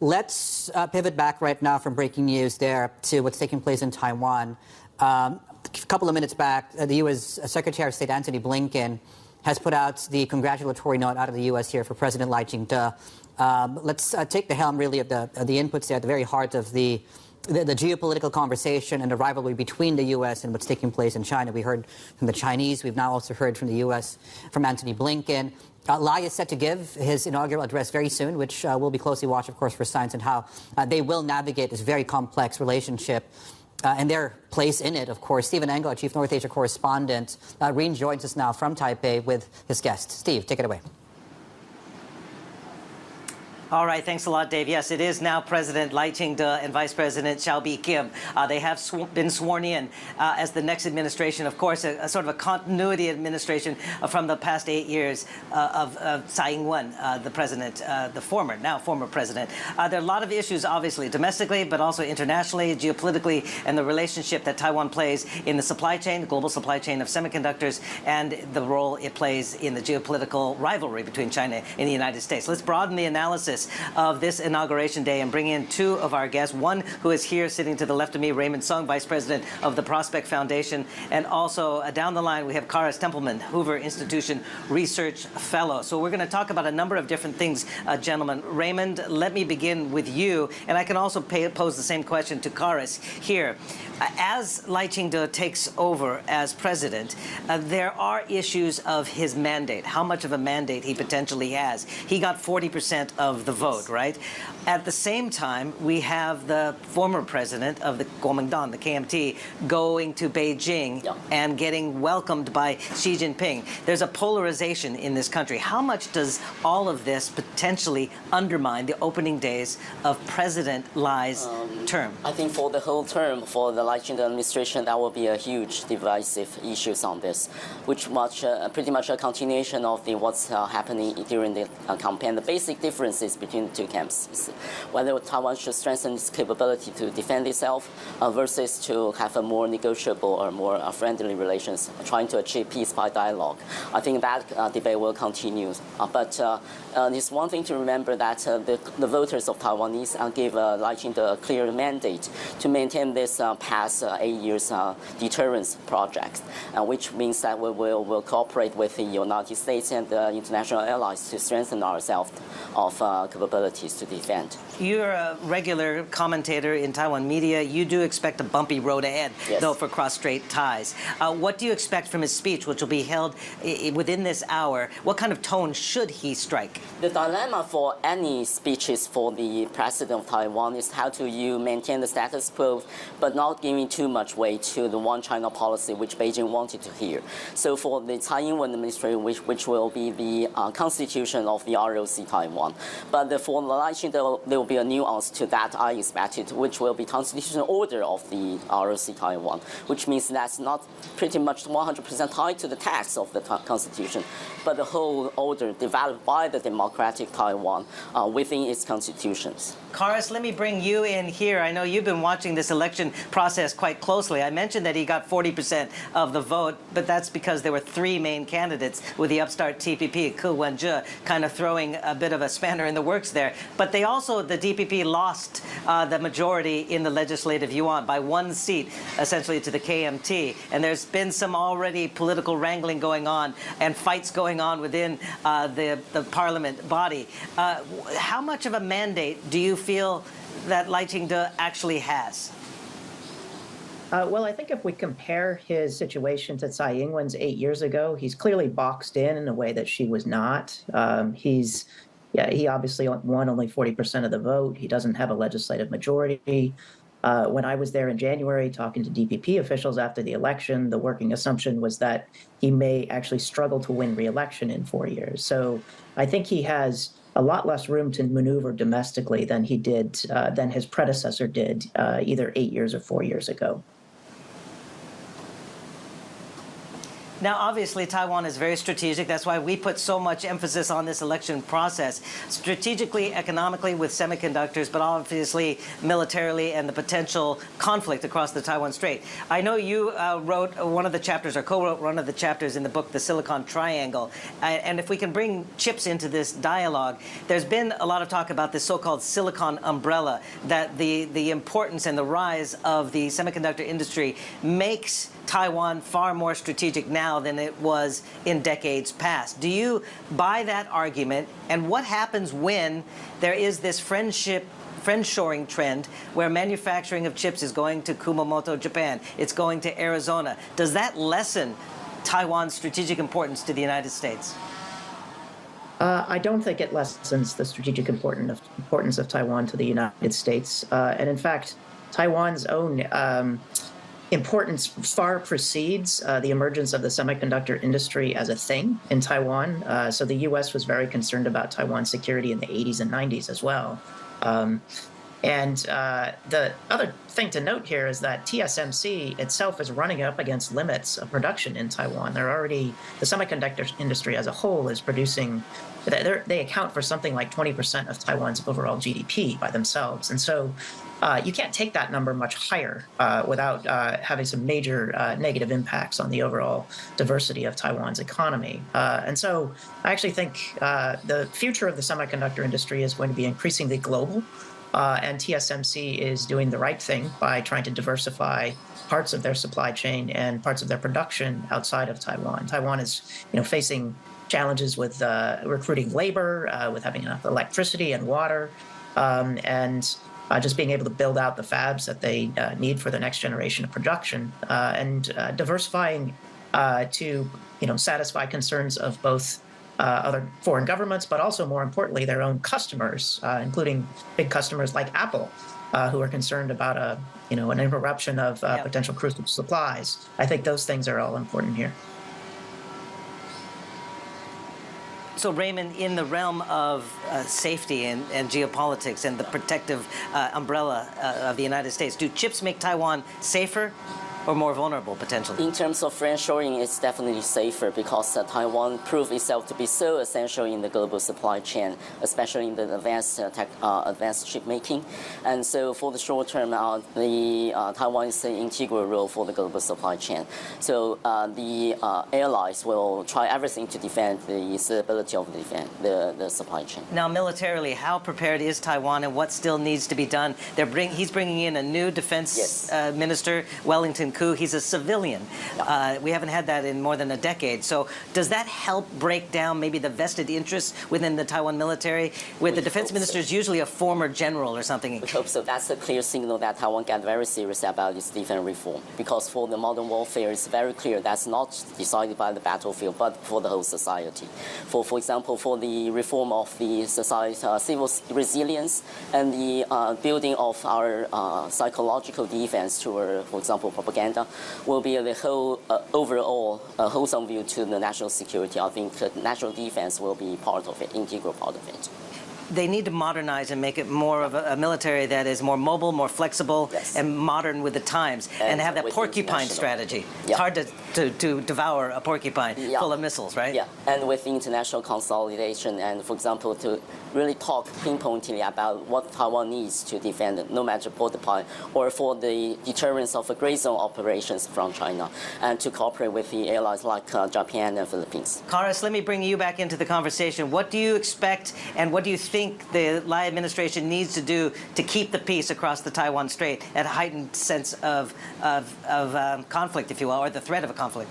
Let's pivot back right now from breaking news there to what's taking place in Taiwan. A couple of minutes back, the U.S. Secretary of State Antony Blinken has put out the congratulatory note out of the U.S. here for President Ching-te. Let's take the helm really of the inputs there at the very heart of the geopolitical conversation and the rivalry between the U.S. and what's taking place in China. We heard from the Chinese. We've now also heard from the U.S., from Antony Blinken. Lai is set to give his inaugural address very soon, which will be closely watched, of course, for science and how they will navigate this very complex relationship and their place in it, of course. Stephen Engle, our Chief North Asia correspondent, rejoins us now from Taipei with his guest. Steve, take it away. All right, thanks a lot, Dave. Yes, it is now President Ching-te and Vice President Kim. They have been sworn in as the next administration, of course, a sort of a continuity administration from the past 8 years of Tsai Ing-wen, the president, now former president. There are a lot of issues, obviously, domestically, but also internationally, geopolitically, and the relationship that Taiwan plays in the supply chain, the global supply chain of semiconductors, and the role it plays in the geopolitical rivalry between China and the United States. Let's broaden the analysis of this inauguration day and bring in two of our guests. One who is here sitting to the left of me, Raymond Sung, Vice President of the Prospect Foundation. And also down the line, we have Karis Templeman, Hoover Institution Research Fellow. So we're going to talk about a number of different things, gentlemen. Raymond, let me begin with you. And I can also pose the same question to Karis here. As Ching-te takes over as president, there are issues of his mandate, how much of a mandate he potentially has. He got 40% of the vote, right? At the same time, we have the former president of the Kuomintang, the KMT, going to Beijing and getting welcomed by Xi Jinping. There's a polarization in this country. How much does all of this potentially undermine the opening days of President Lai's term? I think for the whole term, for the Ching-te administration, that will be a huge divisive issues on this, which pretty much a continuation of what's happening during the campaign. The basic differences between the two camps is whether Taiwan should strengthen its capability to defend itself versus to have a more negotiable or more friendly relations, trying to achieve peace by dialogue. I think that debate will continue. But it's one thing to remember that the voters of Taiwanese gave Ching-te a clear mandate to maintain this past 8 years deterrence project, which means that we will cooperate with the United States and the international allies to strengthen ourselves of capabilities to defend. You're a regular commentator in Taiwan media. You do expect a bumpy road ahead, though, for cross-strait ties. What do you expect from his speech, which will be held within this hour? What kind of tone should he strike? The dilemma for any speeches for the president of Taiwan is how do you maintain the status quo, but not giving too much weight to the one China policy, which Beijing wanted to hear. So for the Tsai Ing-wen administration, which will be the constitution of the ROC Taiwan. But for Ching-te, there will be a nuance to that, I expected, which will be constitutional order of the ROC Taiwan, which means that's not pretty much 100% tied to the text of the constitution, but the whole order developed by the democratic Taiwan within its constitutions. Karis, let me bring you in here. I know you've been watching this election process quite closely. I mentioned that he got 40% of the vote, but that's because there were three main candidates, with the upstart TPP, Ke Wen-je, kind of throwing a bit of a spanner in the works there. But they also, the DPP lost the majority in the legislative yuan by 1 seat, essentially, to the KMT. And there's been some already political wrangling going on and fights going on within the parliament body. How much of a mandate do you feel that Ching-te actually has? Well, I think if we compare his situation to Tsai Ing-wen's 8 years ago, he's clearly boxed in a way that she was not. He obviously won only 40% of the vote. He doesn't have a legislative majority. When I was there in January talking to DPP officials after the election, the working assumption was that he may actually struggle to win re-election in 4 years. So I think he has a lot less room to maneuver domestically than he did, than his predecessor did, either 8 years or 4 years ago. Now, obviously, Taiwan is very strategic. That's why we put so much emphasis on this election process, strategically, economically, with semiconductors, but obviously militarily and the potential conflict across the Taiwan Strait. I know you wrote one of the chapters, or co-wrote one of the chapters in the book, The Silicon Triangle. And if we can bring chips into this dialogue, there's been a lot of talk about this so-called silicon umbrella, that the importance and the rise of the semiconductor industry makes Taiwan far more strategic now than it was in decades past. Do you buy that argument? And what happens when there is this friendshoring trend where manufacturing of chips is going to Kumamoto, Japan, it's going to Arizona? Does that lessen Taiwan's strategic importance to the United States? I don't think it lessens the strategic importance of Taiwan to the United States. And in fact, Taiwan's own importance far precedes the emergence of the semiconductor industry as a thing in Taiwan. So the U.S. was very concerned about Taiwan's security in the 80s and 90s as well. And the other thing to note here is that TSMC itself is running up against limits of production in Taiwan. The semiconductor industry as a whole is producing, they account for something like 20% of Taiwan's overall GDP by themselves. And so you can't take that number much higher without having some major negative impacts on the overall diversity of Taiwan's economy. And so I actually think the future of the semiconductor industry is going to be increasingly global. And TSMC is doing the right thing by trying to diversify parts of their supply chain and parts of their production outside of Taiwan. Taiwan is, facing challenges with recruiting labor, with having enough electricity and water, and just being able to build out the fabs that they need for the next generation of production, and diversifying to satisfy concerns of both other foreign governments, but also more importantly their own customers, including big customers like Apple, who are concerned about an interruption of potential crucial supplies. I think those things are all important here. So, Raymond, in the realm of safety and geopolitics and the protective umbrella of the United States, do chips make Taiwan safer or more vulnerable, potentially? In terms of friendshoring, it's definitely safer because Taiwan proved itself to be so essential in the global supply chain, especially in the advanced chip making. And so for the short term, Taiwan is an integral role for the global supply chain. So the allies will try everything to defend the stability of the supply chain. Now, militarily, how prepared is Taiwan and what still needs to be done? He's bringing in a new defense minister, Wellington Koo. He's a civilian. We haven't had that in more than a decade. So does that help break down maybe the vested interests within the Taiwan military, where the defense minister is usually a former general or something? We hope so. That's a clear signal that Taiwan got very serious about its defense reform, because for the modern warfare, it's very clear that's not decided by the battlefield, but for the whole society. For example, for the reform of the society, civil resilience and the building of our psychological defense to, for example, propaganda, will be the whole overall wholesome view to the national security. I think national defense will be part of it, integral part of it. They need to modernize and make it more of a military that is more mobile, more flexible, and modern with the times, and have that porcupine strategy. It's hard to devour a porcupine full of missiles, right? Yeah, and with international consolidation, and for example, to really talk pinpointedly about what Taiwan needs to defend, no matter porcupine, or for the deterrence of gray zone operations from China, and to cooperate with the allies like Japan and Philippines. Karis, let me bring you back into the conversation. What do you expect, and what do you think the Lai administration needs to do to keep the peace across the Taiwan Strait at a heightened sense of conflict, if you will, or the threat of a conflict?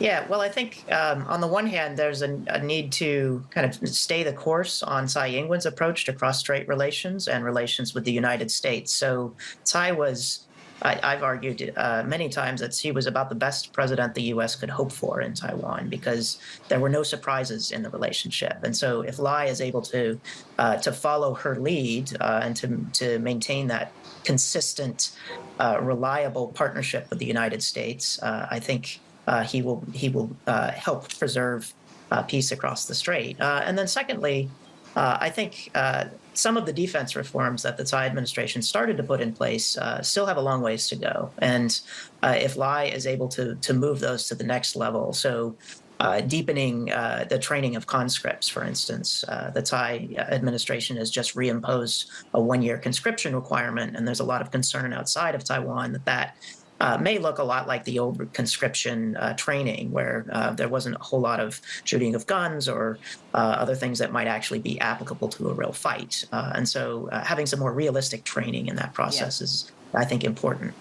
Yeah, well, I think on the one hand, there's a need to kind of stay the course on Tsai Ing-wen's approach to cross-strait relations and relations with the United States. So Tsai was, I've argued many times that she was about the best president the U.S. could hope for in Taiwan, because there were no surprises in the relationship. And so if Lai is able to follow her lead and to maintain that consistent, reliable partnership with the United States, I think he will help preserve peace across the strait. And then secondly, I think some of the defense reforms that the Tsai administration started to put in place still have a long ways to go. And if Lai is able to move those to the next level, so deepening the training of conscripts, for instance, the Tsai administration has just reimposed a one-year conscription requirement, and there's a lot of concern outside of Taiwan that may look a lot like the old conscription training, where there wasn't a whole lot of shooting of guns or other things that might actually be applicable to a real fight. And so having some more realistic training in that process is, I think, important.